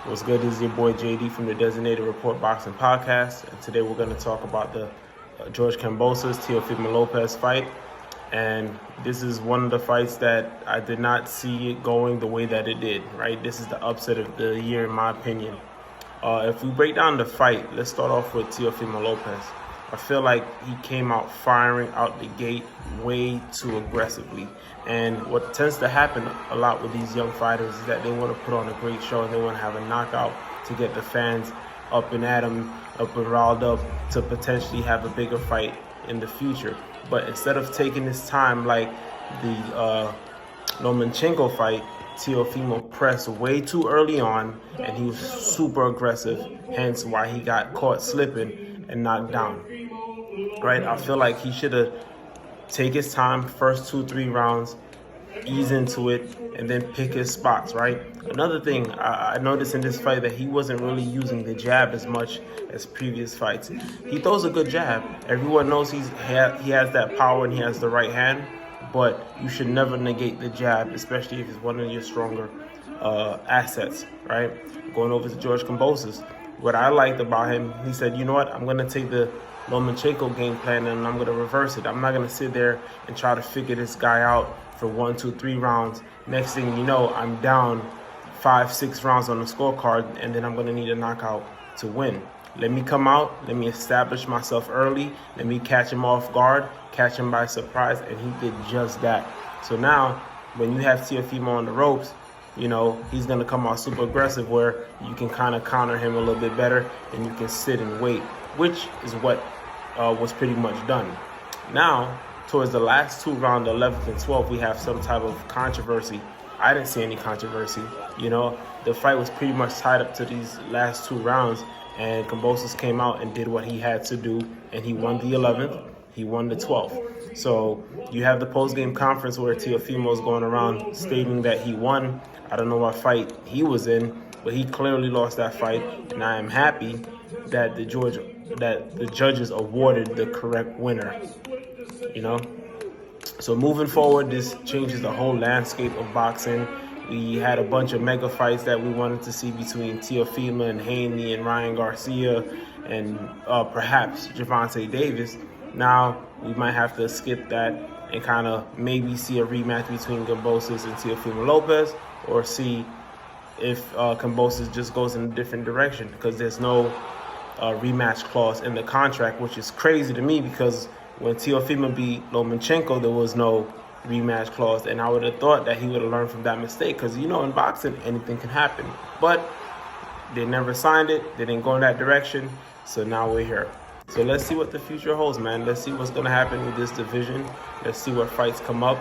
What's good? This is your boy JD from the Designated Report Boxing Podcast, and today we're going to talk about the George Kambosos Teofima Lopez fight. And this is one of the fights that I did not see it going the way that it did. Right, this is the upset of the year in my opinion. If we break down the fight, let's start off with Teofima Lopez. I feel like he came out firing out the gate way too aggressively. And what tends to happen a lot with these young fighters is that they want to put on a great show and they want to have a knockout to get the fans up and at them, up and riled up to potentially have a bigger fight in the future. But instead of taking his time like the Lomachenko fight, Teofimo pressed way too early on and he was super aggressive, hence why he got caught slipping and knocked down. Right, I feel like he should have take his time, first 2-3 rounds, ease into it, and then pick his spots, right? Another thing, I noticed in this fight that he wasn't really using the jab as much as previous fights. He throws a good jab. Everyone knows he has that power and he has the right hand, but you should never negate the jab, especially if it's one of your stronger assets, right? Going over to George Kambosos, what I liked about him, he said, you know what, I'm going to take the Lomachenko game plan and I'm going to reverse it. I'm not going to sit there and try to figure this guy out for 1, 2, 3 rounds. Next thing you know, I'm down 5, 6 rounds on the scorecard and then I'm going to need a knockout to win. Let me come out, let me establish myself early, let me catch him off guard, catch him by surprise, and he did just that. So now, when you have Teofimo on the ropes, you know, he's going to come out super aggressive where you can kind of counter him a little bit better and you can sit and wait, which is what was pretty much done. Now, towards the last 2 rounds, the 11th and 12th, we have some type of controversy. I didn't see any controversy. You know, the fight was pretty much tied up to these last 2 rounds, and Kambosos came out and did what he had to do, and he won the 11th, he won the 12th. So you have the post-game conference where Teofimo is going around stating that he won. I don't know what fight he was in, but he clearly lost that fight, and I am happy that the judges awarded the correct winner, you know. So moving forward, this changes the whole landscape of boxing. We had a bunch of mega fights that we wanted to see between Teofima and Haney and Ryan Garcia and perhaps Gervonta Davis. Now we might have to skip that and kind of maybe see a rematch between Kambosos and Teofima Lopez, or see if Kambosos just goes in a different direction, because there's no rematch clause in the contract, which is crazy to me, because when Teofima beat Lomachenko, there was no rematch clause, and I would have thought that he would have learned from that mistake, because, you know, in boxing, anything can happen. But they never signed it. They didn't go in that direction, so now we're here. So let's see what the future holds, man. Let's see what's going to happen with this division. Let's see what fights come up.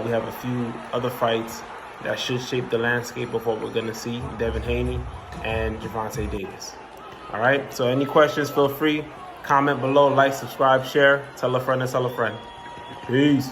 We have a few other fights that should shape the landscape of what we're going to see. Devin Haney and Gervonta Davis. All right, so any questions, feel free. Comment below, like, subscribe, share. Tell a friend and tell a friend. Peace.